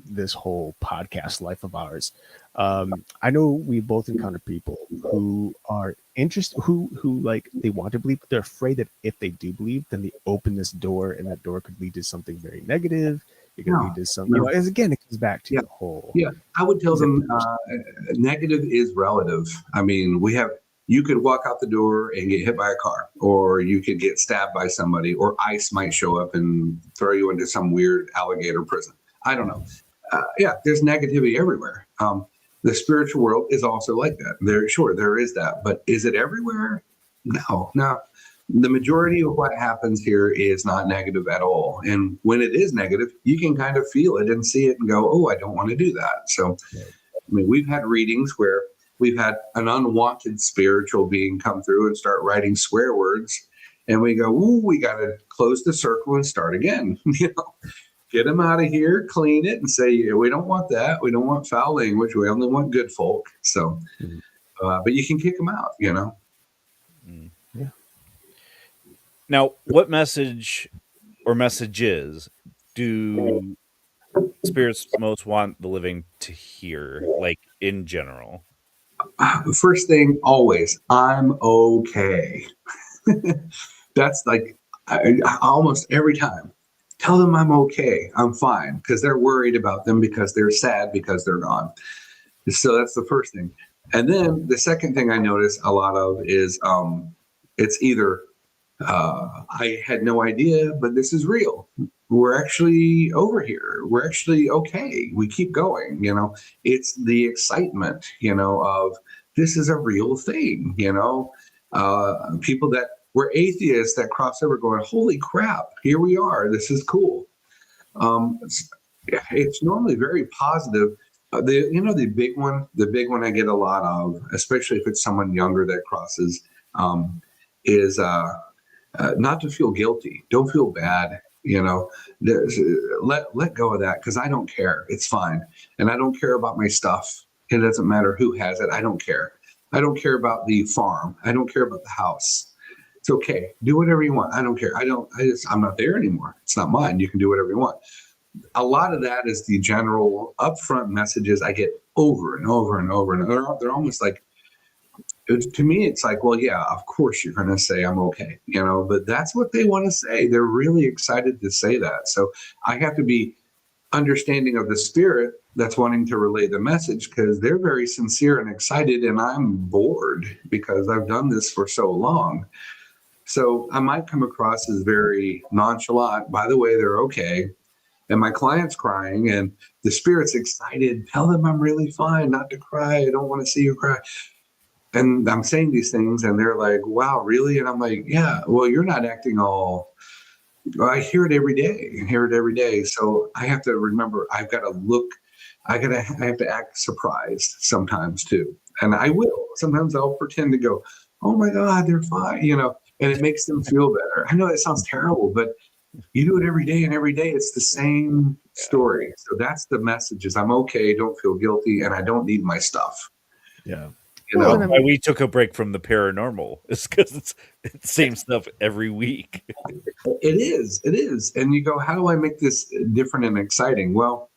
this whole podcast life of ours, I know we both encountered people who are interested, who like they want to believe, but they're afraid that if they do believe, then they open this door, and that door could lead to something very negative. It could lead to something. As again, it comes back to the whole. Yeah, I would tell them negative is relative. I mean, you could walk out the door and get hit by a car, or you could get stabbed by somebody, or ICE might show up and throw you into some weird alligator prison. I don't know. There's negativity everywhere. The spiritual world is also like that. There is that, but is it everywhere? No. The majority of what happens here is not negative at all. And when it is negative, you can kind of feel it and see it and go, oh, I don't want to do that. So, I mean, we've had readings where we've had an unwanted spiritual being come through and start writing swear words. And we go, ooh, we got to close the circle and start again. Get them out of here, clean it, and say, we don't want that. We don't want foul language. We only want good folk. So, but you can kick them out, Yeah. Now, what message or messages do spirits most want the living to hear, like in general? First thing, always, I'm okay. That's like almost every time. Tell them I'm okay. I'm fine, because they're worried about them, because they're sad because they're gone. So that's the first thing. And then the second thing I notice a lot of is it's either I had no idea, but this is real. We're actually over here. We're actually okay. We keep going, you know. It's the excitement, you know, of this is a real thing, you know. People that were atheists that cross over going, holy crap, here we are. This is cool. It's normally very positive. The big one I get a lot of, especially if it's someone younger that crosses, is not to feel guilty. Don't feel bad. You know, let go of that because I don't care. It's fine, and I don't care about my stuff. It doesn't matter who has it. I don't care. I don't care about the farm. I don't care about the house. It's okay. Do whatever you want. I don't care. I'm not there anymore. It's not mine. You can do whatever you want. A lot of that is the general upfront messages I get over and over and over. And they're almost like, to me, it's like, well, yeah, of course you're going to say I'm okay, you know, but that's what they want to say. They're really excited to say that. So I have to be understanding of the spirit that's wanting to relay the message because they're very sincere and excited. And I'm bored because I've done this for so long. So I might come across as very nonchalant. By the way, they're okay. And my client's crying and the spirit's excited. Tell them I'm really fine, not to cry. I don't want to see you cry. And I'm saying these things and they're like, wow, really? And I'm like, yeah, well, you're not acting all, I hear it every day. So I have to remember, I have to act surprised sometimes too. And I will, sometimes I'll pretend to go, oh my God, they're fine, you know, and it makes them feel better. I know it sounds terrible, but you do it every day and every day. It's the same story. So that's the message is I'm okay. Don't feel guilty. And I don't need my stuff. Yeah. You know, Why we took a break from the paranormal is because it's the same stuff every week. It is. And you go, how do I make this different and exciting? Well,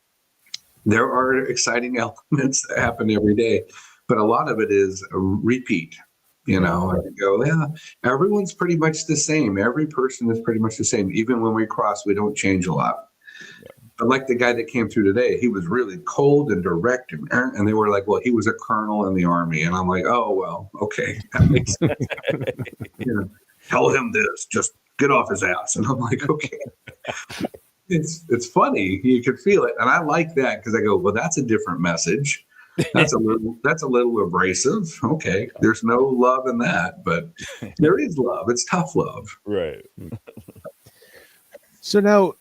there are exciting elements that happen every day, but a lot of it is a repeat, you know, and you go, yeah, everyone's pretty much the same. Every person is pretty much the same. Even when we cross, we don't change a lot. But like the guy that came through today, he was really cold and direct, and they were like, well, he was a colonel in the army. And I'm like, oh, well, okay. That makes sense. You know, tell him this, just get off his ass. And I'm like, okay. It's funny. You can feel it. And I like that because I go, well, that's a different message. That's a little abrasive. Okay. There's no love in that, but there is love. It's tough love. Right. So now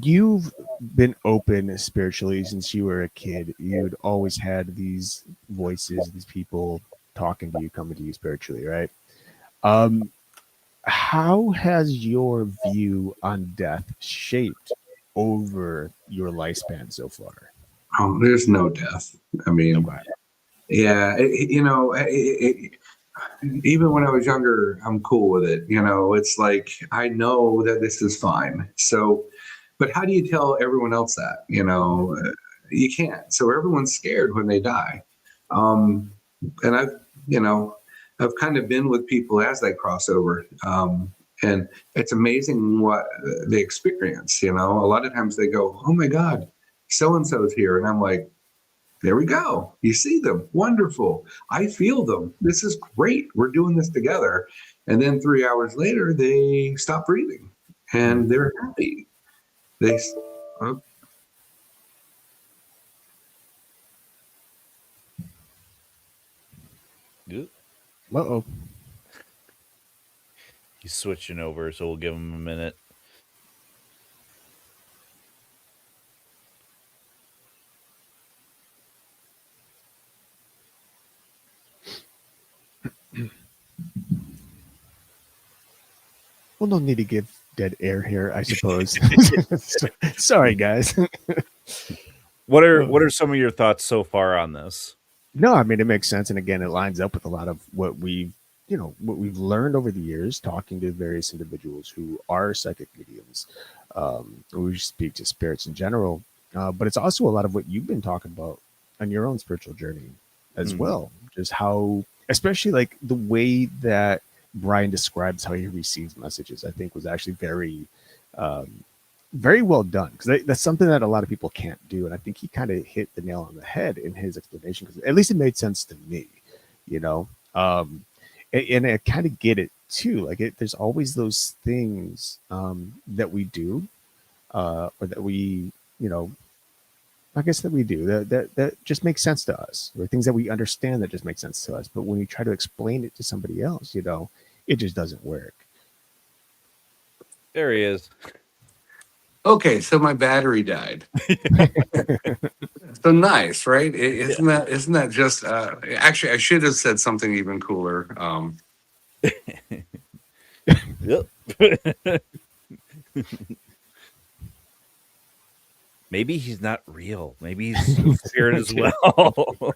you've been open spiritually since you were a kid. You'd always had these voices, these people talking to you, coming to you spiritually, right? How has your view on death shaped over your lifespan so far? Oh, there's no death. I mean, Okay. yeah, even when I was younger, I'm cool with it. You know, it's like, I know that this is fine. So, but how do you tell everyone else that? You know, you can't. So everyone's scared when they die. And I've kind of been with people as they cross over. And it's amazing what they experience. You know, a lot of times they go, oh my God, so-and-so's here. And I'm like, there we go. You see them. Wonderful. I feel them. This is great. We're doing this together. And then 3 hours later, they stop breathing and they're happy. They, uh, Uh-oh. He's switching over, so we'll give him a minute. Well, no need to give dead air here, I suppose. Sorry, guys. What are some of your thoughts so far on this? No, I mean, it makes sense. And again, it lines up with a lot of what we've learned over the years, talking to various individuals who are psychic mediums, who speak to spirits in general. But it's also a lot of what you've been talking about on your own spiritual journey as well. Just how, especially like the way that Brian describes how he receives messages, I think was actually very very well done, because that's something that a lot of people can't do, and I think he kind of hit the nail on the head in his explanation, because at least it made sense to me, you know. And I kind of get it too. Like, there's always those things that we do, or that we, you know, I guess that we do that just makes sense to us, or things that we understand that just make sense to us. But when we try to explain it to somebody else, it just doesn't work. There he is. Okay, so my battery died. So nice, right? Isn't that just? Actually, I should have said something even cooler. Yep. Maybe he's not real. Maybe he's a spirit as well.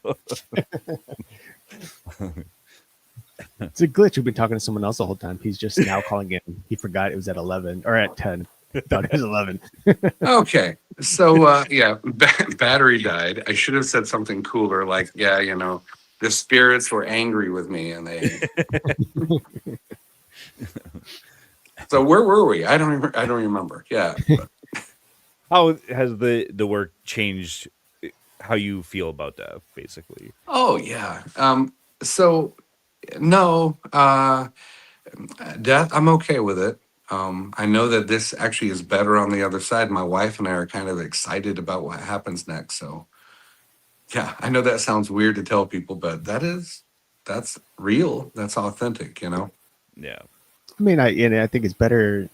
It's a glitch. We've been talking to someone else the whole time. He's just now calling in. He forgot it was at 11 or at 10. Thought it was 11. Okay, so yeah, battery died. I should have said something cooler, like, yeah, the spirits were angry with me, and they. So where were we? I don't remember. Yeah. How has the work changed how you feel about death, basically? Oh yeah. So no, death. I'm okay with it. I know that this actually is better on the other side. My wife and I are kind of excited about what happens next. So yeah, I know that sounds weird to tell people, but that's real. That's authentic. Yeah. I mean, I think it's better,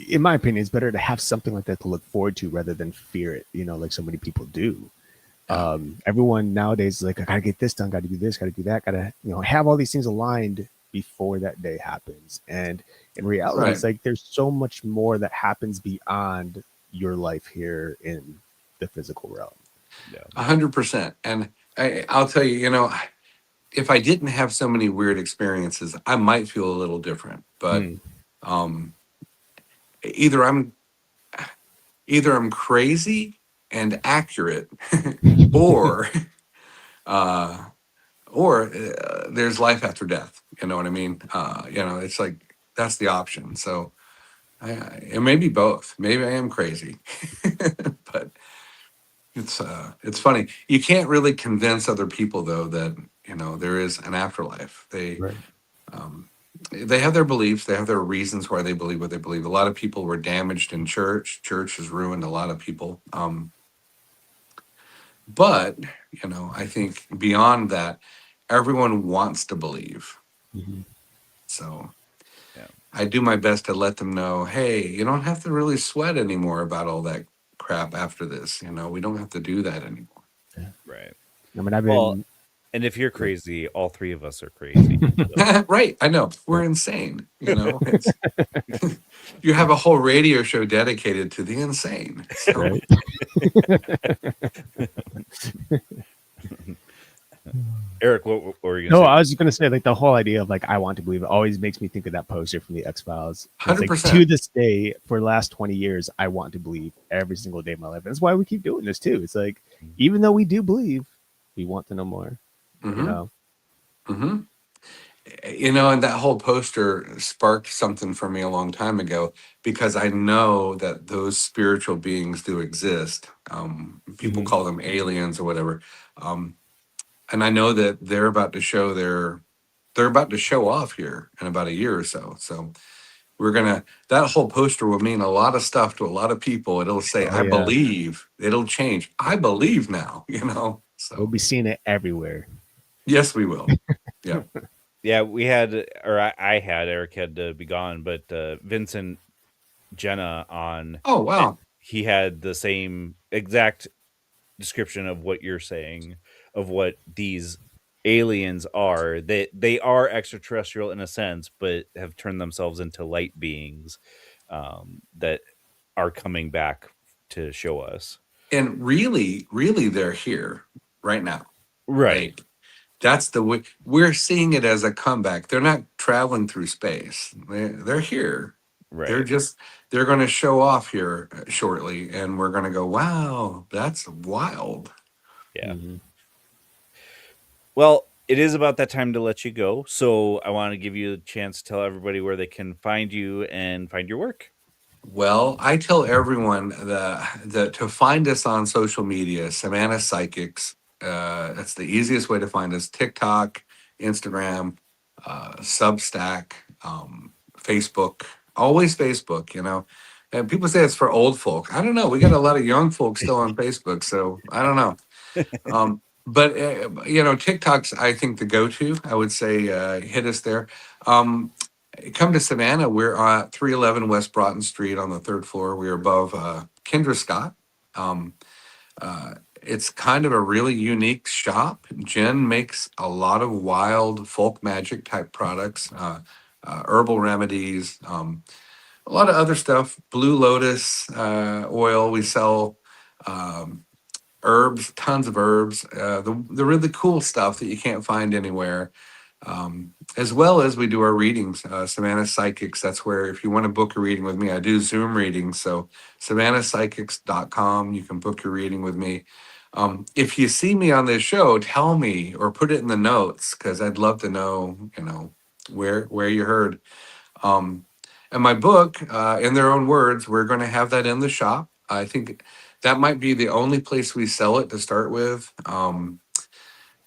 in my opinion, it's better to have something like that to look forward to rather than fear it, like so many people do. Everyone nowadays is like, I gotta get this done, gotta do this, gotta do that, gotta, have all these things aligned before that day happens. And in reality, it's Right. like there's so much more that happens beyond your life here in the physical realm. Yeah. 100%. And I'll tell you, if I didn't have so many weird experiences, I might feel a little different. But Mm. um, either I'm either I'm crazy and accurate, or uh, there's life after death. You know what I mean? It's like that's the option. So it may be both. Maybe I am crazy, but it's funny. You can't really convince other people though that there is an afterlife. Right. Um, they have their beliefs. They have their reasons why they believe what they believe. A lot of people were damaged in church. Church has ruined a lot of people. But I think beyond that, everyone wants to believe. Mm-hmm. So Yeah. I do my best to let them know, hey, you don't have to really sweat anymore about all that crap after this. We don't have to do that anymore. Yeah. Right. I mean, I've Well, been. and if you're crazy, all three of us are crazy. So. Right. I know. We're insane. It's, you have a whole radio show dedicated to the insane. So. Right. Eric, what were you No, gonna I was just gonna say, like, the whole idea of like I want to believe it always makes me think of that poster from the X-Files. It's like, 100%. to this day, for the last 20 years, I want to believe every single day of my life. And that's why we keep doing this too. It's like, even though we do believe, we want to know more. Mm-hmm. Mm-hmm. And that whole poster sparked something for me a long time ago, because I know that those spiritual beings do exist. People Mhm. call them aliens or whatever. And I know that they're about to show off here in about a year or so. So that whole poster will mean a lot of stuff to a lot of people. It'll say, Oh I yeah, believe. It'll change. I believe now, we'll so be seeing it everywhere. yes, we will. Yeah. Yeah, we had, or I had, Eric had to be gone, but Vincent Jenna on. Oh, wow. He had the same exact description of what you're saying, of what these aliens are. They are extraterrestrial in a sense, but have turned themselves into light beings that are coming back to show us. And really, really, they're here right now. Right. Like, that's the way we're seeing it as a comeback. They're not traveling through space. They're here. Right. They're going to show off here shortly, and we're going to go, wow, that's wild. Yeah. Mm-hmm. Well, it is about that time to let you go. So I want to give you a chance to tell everybody where they can find you and find your work. Well, I tell everyone that to find us on social media, Savannah Psychics. That's the easiest way to find us. TikTok, Instagram, Substack, Facebook. Always Facebook. You know, and people say it's for old folk. I don't know. We got a lot of young folks still on Facebook, so I don't know. But you know, TikTok's I think the go-to. I would say hit us there. Um, Come to Savannah. We're at 311 West Broughton Street on the third floor. We're above Kendra Scott. Um, it's kind of a really unique shop. Jen makes a lot of wild folk magic type products, herbal remedies, a lot of other stuff. Blue Lotus oil. We sell. Herbs, tons of herbs, the really cool stuff that you can't find anywhere. As well as we do our readings, Savannah Psychics. That's where if you want to book a reading with me, I do Zoom readings. So savannahpsychics.com, you can book your reading with me. If you see me on this show, tell me or put it in the notes because I'd love to know, you know, where you heard. Um, and my book, in their own words, we're going to have that in the shop. I think that might be the only place we sell it to start with.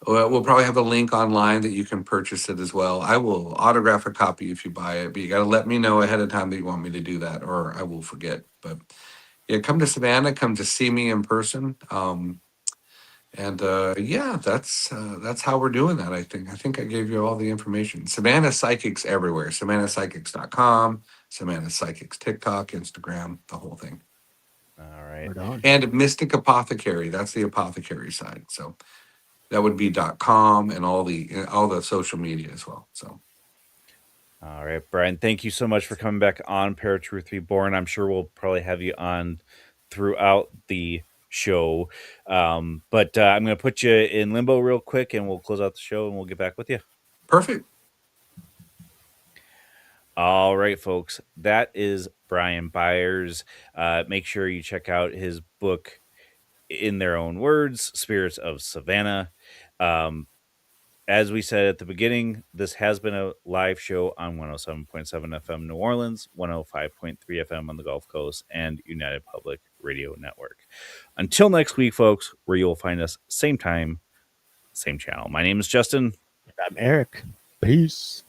We'll probably have a link online that you can purchase it as well. I will autograph a copy if you buy it, but you got to let me know ahead of time that you want me to do that, or I will forget. But yeah, come to Savannah, come to see me in person. And yeah, that's how we're doing that. I think I gave you all the information. Savannah Psychics everywhere. SavannahPsychics.com, Savannah Psychics TikTok, Instagram, the whole thing. All right. Right on. And Mystic Apothecary. That's the apothecary side. So that would be .com and all the social media as well. So All right, Brian, thank you so much for coming back on ParaTruth Reborn. I'm sure we'll probably have you on throughout the show. But I'm going to put you in limbo real quick and we'll close out the show and we'll get back with you. perfect. All right, folks. That is Brian Byers. Make sure you check out his book, In Their Own Words, Spirits of Savannah. As we said at the beginning, this has been a live show on 107.7 FM New Orleans, 105.3 FM on the Gulf Coast, and United Public Radio Network. Until next week, folks, where you'll find us same time, same channel. My name is Justin. I'm Eric. Peace.